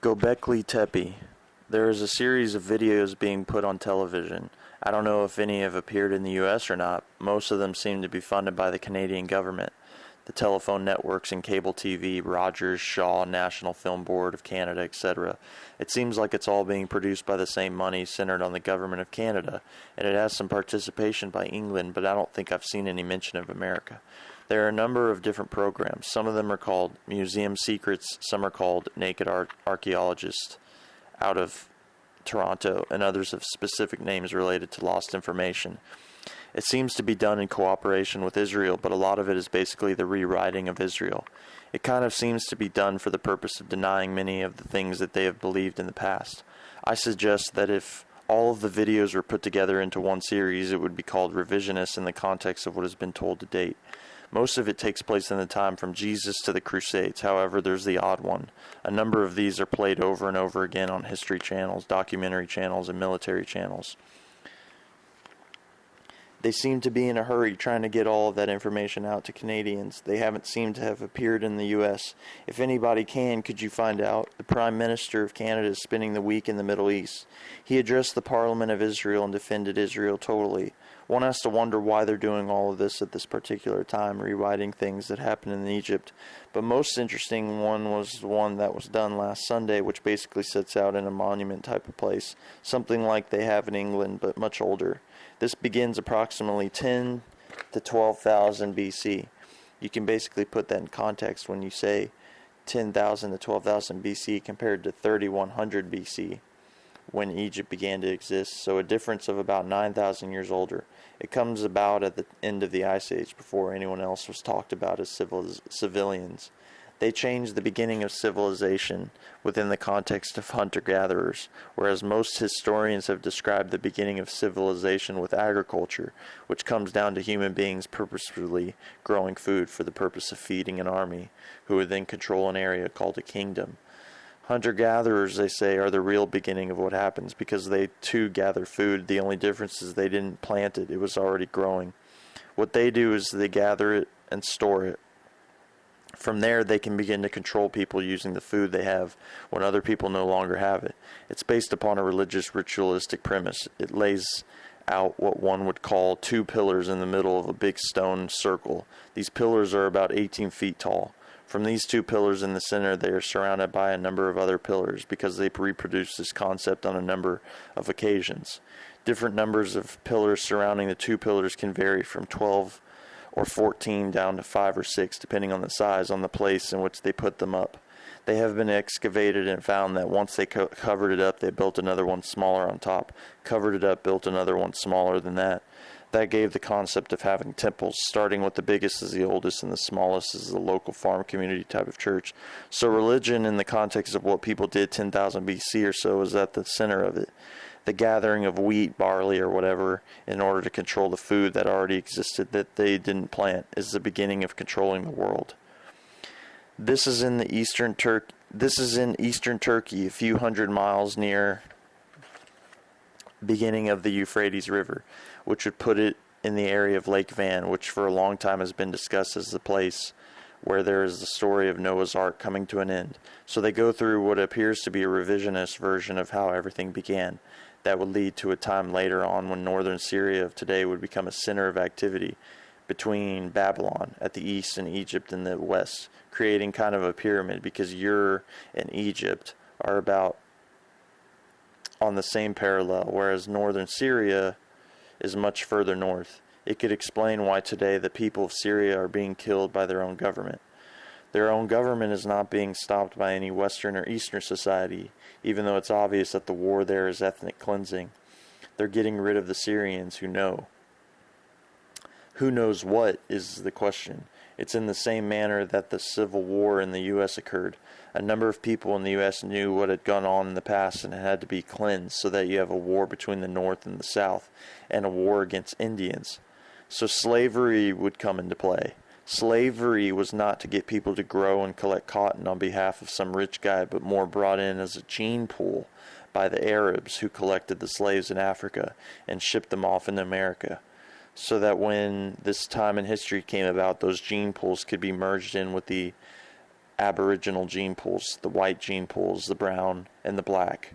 Gobekli Tepe. There is a series of videos being put on television. I don't know if any have appeared in the US or not. Most of them seem to be funded by the Canadian government, the telephone networks and cable TV, Rogers, Shaw, National Film Board of Canada, etc. It seems like it's all being produced by the same money centered on the government of Canada, and it has some participation by England, but I don't think I've seen any mention of America. There are a number of different programs. Some of them are called Museum Secrets, some are called Naked Archaeologist out of Toronto, and others have specific names related to lost information. It seems to be done in cooperation with Israel, but a lot of it is basically the rewriting of Israel. It kind of seems to be done for the purpose of denying many of the things that they have believed in the past. I suggest that if all of the videos were put together into one series, it would be called revisionist in the context of what has been told to date. Most of it takes place in the time from Jesus to the Crusades. However, there's the odd one. A number of these are played over and over again on history channels, documentary channels, and military channels. They seem to be in a hurry trying to get all of that information out to Canadians. They haven't seemed to have appeared in the U.S. If anybody can, could you find out? The Prime Minister of Canada is spending the week in the Middle East. He addressed the Parliament of Israel and defended Israel totally. One has to wonder why they're doing all of this at this particular time, rewriting things that happened in Egypt. But most interesting one was the one that was done last Sunday, which basically sits out in a monument type of place, something like they have in England, but much older. This begins approximately 10 to 12,000 BC. You can basically put that in context when you say 10,000 to 12,000 BC compared to 3,100 BC when Egypt began to exist, so a difference of about 9,000 years older. It comes about at the end of the Ice Age before anyone else was talked about as civilians. They changed the beginning of civilization within the context of hunter-gatherers, whereas most historians have described the beginning of civilization with agriculture, which comes down to human beings purposefully growing food for the purpose of feeding an army, who would then control an area called a kingdom. Hunter-gatherers, they say, are the real beginning of what happens, because they too gather food. The only difference is they didn't plant it. It was already growing. What they do is they gather it and store it. From there, they can begin to control people using the food they have when other people no longer have it. It's based upon a religious ritualistic premise. It lays out what one would call two pillars in the middle of a big stone circle. These pillars are about 18 feet tall. From these two pillars in the center, they are surrounded by a number of other pillars because they reproduce this concept on a number of occasions. Different numbers of pillars surrounding the two pillars can vary from 12 or 14 down to 5 or 6, depending on the size, on the place in which they put them up. They have been excavated and found that once they covered it up, they built another one smaller on top, covered it up, built another one smaller than that. That gave the concept of having temples, starting with the biggest as the oldest and the smallest as the local farm community type of church. So religion, in the context of what people did 10,000 BC or so, is at the center of it. The gathering of wheat, barley, or whatever in order to control the food that already existed that they didn't plant is the beginning of controlling the world. This is in eastern Turkey, a few hundred miles near beginning of the Euphrates River, which would put it in the area of Lake Van, which for a long time has been discussed as the place where there is the story of Noah's Ark coming to an end. So they go through what appears to be a revisionist version of how everything began. That would lead to a time later on when northern Syria of today would become a center of activity between Babylon at the east and Egypt in the west, creating kind of a pyramid, because Ur and Egypt are about on the same parallel, whereas northern Syria is much further north. It could explain why today the people of Syria are being killed by their own government. Their own government is not being stopped by any Western or Eastern society, even though it's obvious that the war there is ethnic cleansing. They're getting rid of the Syrians who know. Who knows what is the question. It's in the same manner that the Civil War in the U.S. occurred. A number of people in the U.S. knew what had gone on in the past and it had to be cleansed, so that you have a war between the North and the South and a war against Indians. So slavery would come into play. Slavery was not to get people to grow and collect cotton on behalf of some rich guy, but more brought in as a gene pool by the Arabs who collected the slaves in Africa and shipped them off into America, so that when this time in history came about, those gene pools could be merged in with the aboriginal gene pools, the white gene pools, the brown, and the black,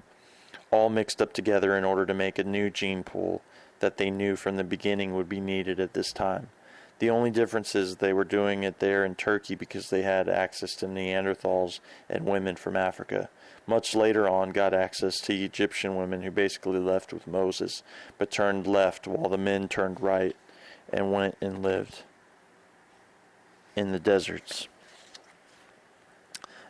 all mixed up together in order to make a new gene pool that they knew from the beginning would be needed at this time. The only difference is they were doing it there in Turkey because they had access to Neanderthals and women from Africa. Much later on, got access to Egyptian women who basically left with Moses, but turned left while the men turned right and went and lived in the deserts.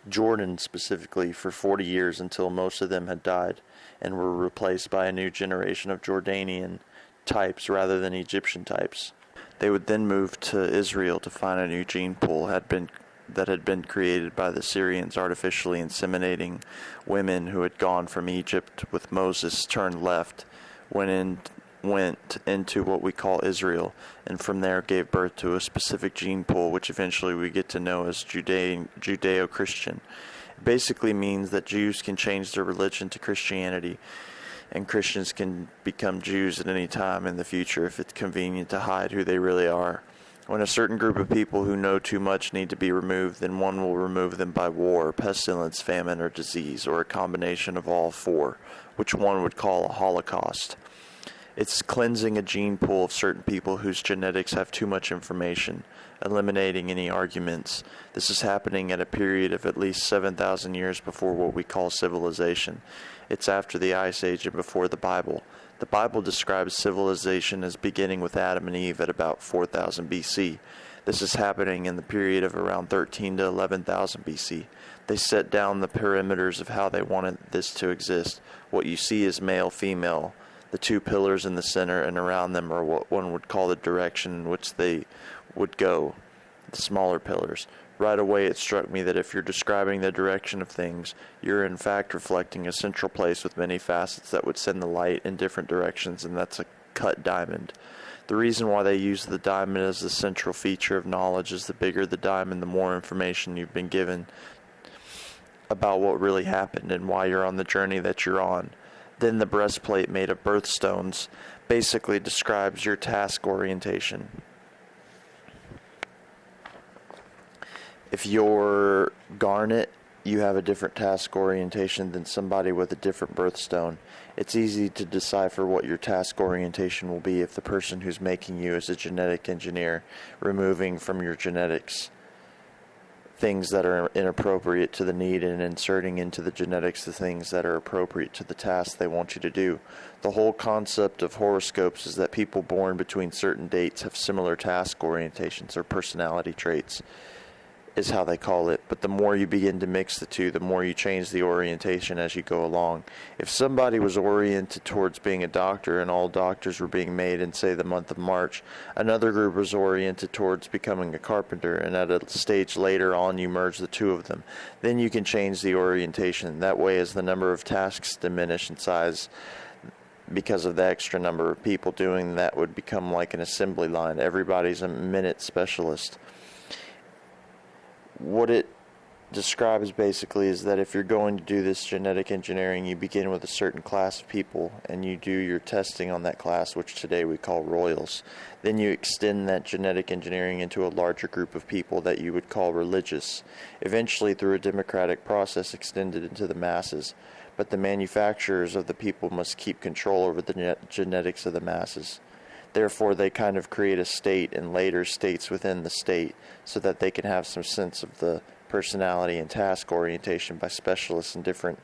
Jordan specifically for 40 years until most of them had died and were replaced by a new generation of Jordanian types rather than Egyptian types. They would then move to Israel to find a new gene pool that had been created by the Syrians artificially inseminating women who had gone from Egypt with Moses, turned left, went into what we call Israel, and from there gave birth to a specific gene pool which eventually we get to know as Judeo-Christian. It basically means that Jews can change their religion to Christianity, and Christians can become Jews at any time in the future if it's convenient to hide who they really are. When a certain group of people who know too much need to be removed, then one will remove them by war, pestilence, famine, or disease, or a combination of all four, which one would call a holocaust. It's cleansing a gene pool of certain people whose genetics have too much information, eliminating any arguments. This is happening at a period of at least 7,000 years before what we call civilization. It's after the Ice Age and before the Bible. The Bible describes civilization as beginning with Adam and Eve at about 4000 BC. This is happening in the period of around 13 to 11,000 BC. They set down the perimeters of how they wanted this to exist. What you see is male, female, the two pillars in the center, and around them are what one would call the direction in which they would go, the smaller pillars. Right away it struck me that if you're describing the direction of things, you're in fact reflecting a central place with many facets that would send the light in different directions, and that's a cut diamond. The reason why they use the diamond as the central feature of knowledge is the bigger the diamond, the more information you've been given about what really happened and why you're on the journey that you're on. Then the breastplate made of birthstones basically describes your task orientation. If you're garnet, you have a different task orientation than somebody with a different birthstone. It's easy to decipher what your task orientation will be if the person who's making you is a genetic engineer, removing from your genetics things that are inappropriate to the need and inserting into the genetics the things that are appropriate to the task they want you to do. The whole concept of horoscopes is that people born between certain dates have similar task orientations or personality traits, is how they call it. But the more you begin to mix the two, the more you change the orientation as you go along. If somebody was oriented towards being a doctor and all doctors were being made in, say, the month of March, another group was oriented towards becoming a carpenter, and at a stage later on you merge the two of them. Then you can change the orientation. That way, as the number of tasks diminish in size, because of the extra number of people doing that, would become like an assembly line. Everybody's a minute specialist. What it describes basically is that if you're going to do this genetic engineering, you begin with a certain class of people and you do your testing on that class, which today we call royals. Then you extend that genetic engineering into a larger group of people that you would call religious. Eventually, through a democratic process, extended into the masses. But the manufacturers of the people must keep control over the genetics of the masses. Therefore, they kind of create a state and later states within the state so that they can have some sense of the personality and task orientation by specialists in different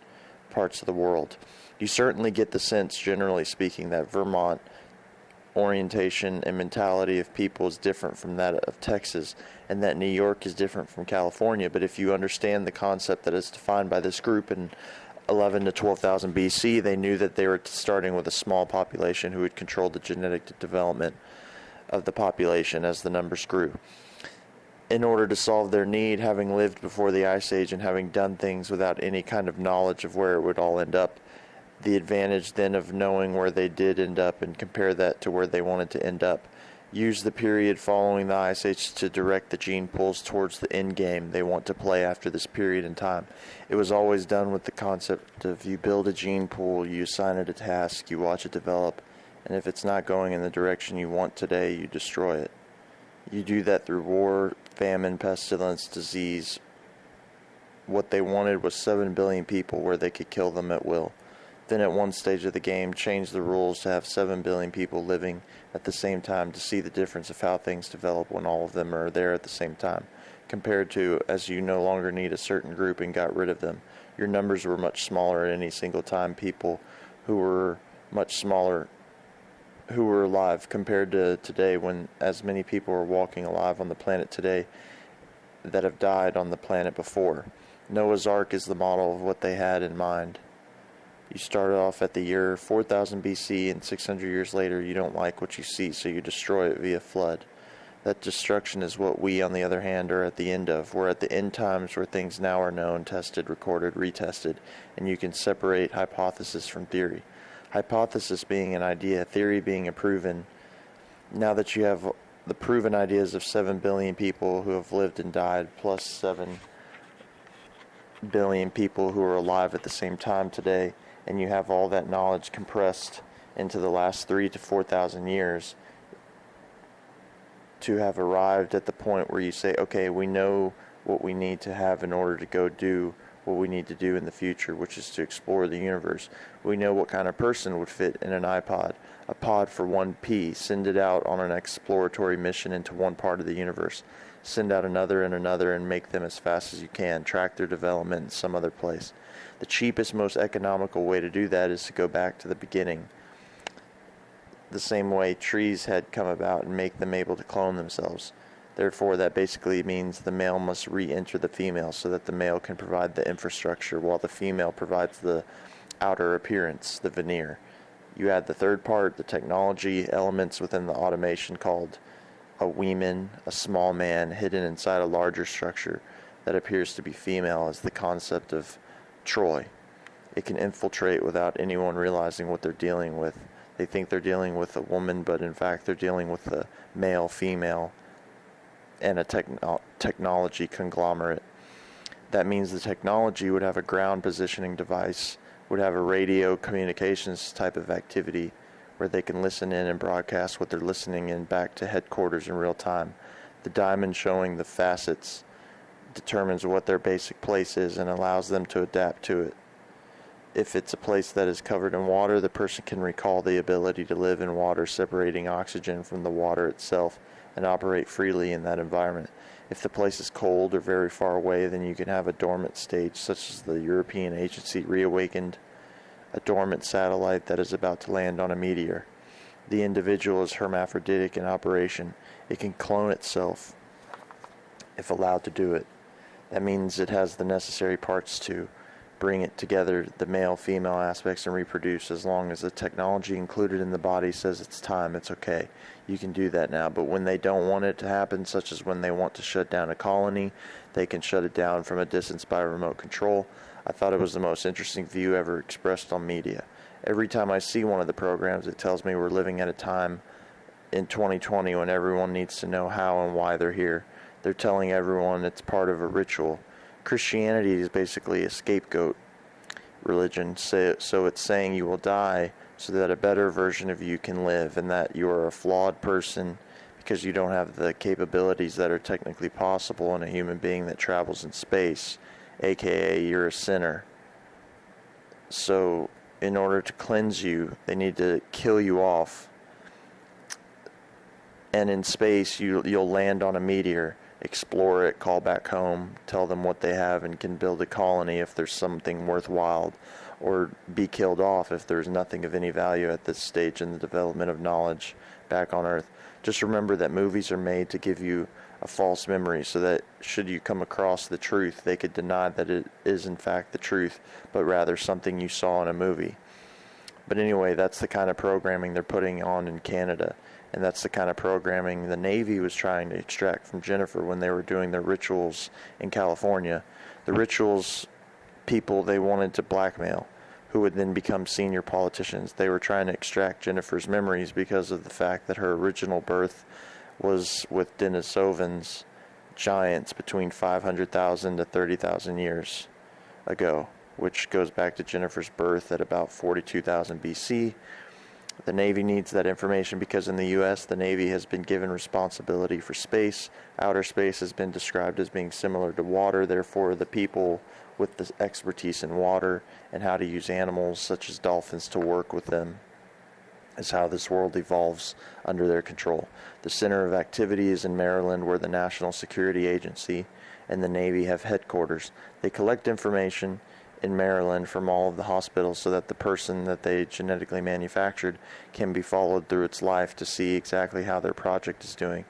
parts of the world. You certainly get the sense, generally speaking, that Vermont orientation and mentality of people is different from that of Texas, and that New York is different from California. But if you understand the concept that is defined by this group in 11 to 12,000 BC, they knew that they were starting with a small population who would control the genetic development of the population as the numbers grew. In order to solve their need, having lived before the Ice Age and having done things without any kind of knowledge of where it would all end up, the advantage then of knowing where they did end up and compare that to where they wanted to end up. Use the period following the Ice Age to direct the gene pools towards the end game they want to play after this period in time. It was always done with the concept of you build a gene pool, you assign it a task, you watch it develop, and if it's not going in the direction you want today, you destroy it. You do that through war, famine, pestilence, disease, what they wanted was 7 billion people where they could kill them at will. Then at one stage of the game, change the rules to have 7 billion people living at the same time to see the difference of how things develop when all of them are there at the same time, compared to as you no longer need a certain group and got rid of them. Your numbers were much smaller at any single time. People who were much smaller who were alive compared to today, when as many people are walking alive on the planet today that have died on the planet before. Noah's Ark is the model of what they had in mind. You start off at the year 4000 BC, and 600 years later you don't like what you see, so you destroy it via flood. That destruction is what we, on the other hand, are at the end of. We're at the end times where things now are known, tested, recorded, retested, and you can separate hypothesis from theory. Hypothesis being an idea, theory being a proven. Now that you have the proven ideas of 7 billion people who have lived and died, plus 7 billion people who are alive at the same time today, and you have all that knowledge compressed into the last 3,000 to 4,000 years, to have arrived at the point where you say, okay, we know what we need to have in order to go do what we need to do in the future, which is to explore the universe. We know what kind of person would fit in an iPod. A pod for 1P. Send it out on an exploratory mission into one part of the universe. Send out another and make them as fast as you can. Track their development in some other place. The cheapest, most economical way to do that is to go back to the beginning. The same way trees had come about and make them able to clone themselves. Therefore, that basically means the male must re-enter the female so that the male can provide the infrastructure while the female provides the outer appearance, the veneer. You add the third part, the technology elements within the automation called a weeman, a small man hidden inside a larger structure that appears to be female, as the concept of Troy. It can infiltrate without anyone realizing what they're dealing with. They think they're dealing with a woman, but in fact they're dealing with a male, female, and a technology conglomerate. That means the technology would have a ground positioning device, would have a radio communications type of activity where they can listen in and broadcast what they're listening in back to headquarters in real time. The diamond showing the facets determines what their basic place is and allows them to adapt to it. If it's a place that is covered in water, the person can recall the ability to live in water, separating oxygen from the water itself, and operate freely in that environment. If the place is cold or very far away, then you can have a dormant stage, such as the European Agency reawakened a dormant satellite that is about to land on a meteor. The individual is hermaphroditic in operation. It can clone itself if allowed to do it. That means it has the necessary parts to bring it together, the male-female aspects, and reproduce. As long as the technology included in the body says it's time, it's okay. You can do that now. But when they don't want it to happen, such as when they want to shut down a colony, they can shut it down from a distance by remote control. I thought it was the most interesting view ever expressed on media. Every time I see one of the programs, it tells me we're living at a time in 2020 when everyone needs to know how and why they're here. They're telling everyone it's part of a ritual. Christianity is basically a scapegoat religion, so it's saying you will die so that a better version of you can live, and that you are a flawed person because you don't have the capabilities that are technically possible in a human being that travels in space, aka you're a sinner. So in order to cleanse you, they need to kill you off, and in space you'll land on a meteor, explore it, call back home, tell them what they have, and can build a colony if there's something worthwhile, or be killed off if there's nothing of any value at this stage in the development of knowledge back on Earth. Just remember that movies are made to give you a false memory, so that should you come across the truth, they could deny that it is in fact the truth, but rather something you saw in a movie. But anyway, that's the kind of programming they're putting on in Canada. And that's the kind of programming the Navy was trying to extract from Jennifer when they were doing their rituals in California. The rituals people they wanted to blackmail, who would then become senior politicians. They were trying to extract Jennifer's memories because of the fact that her original birth was with Denisovans, giants between 500,000 to 30,000 years ago, which goes back to Jennifer's birth at about 42,000 BC. The Navy needs that information because in the U.S., the Navy has been given responsibility for space. Outer space has been described as being similar to water. Therefore, the people with the expertise in water and how to use animals such as dolphins to work with them is how this world evolves under their control. The center of activity is in Maryland, where the National Security Agency and the Navy have headquarters. They collect information in Maryland from all of the hospitals so that the person that they genetically manufactured can be followed through its life to see exactly how their project is doing.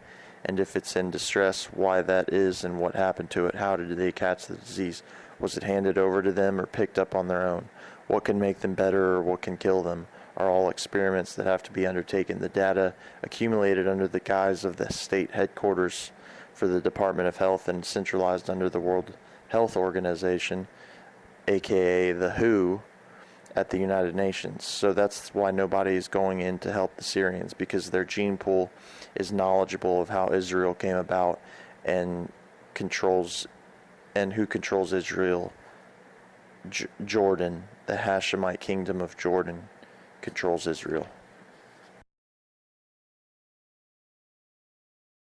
And if it's in distress, why that is and what happened to it. How did they catch the disease? Was it handed over to them or picked up on their own? What can make them better or what can kill them are all experiments that have to be undertaken. The data accumulated under the guise of the state headquarters for the Department of Health and centralized under the World Health Organization, aka the WHO, at the United Nations. So that's why nobody is going in to help the Syrians, because their gene pool is knowledgeable of how Israel came about and who controls Israel. Jordan, the Hashemite kingdom of Jordan, controls Israel.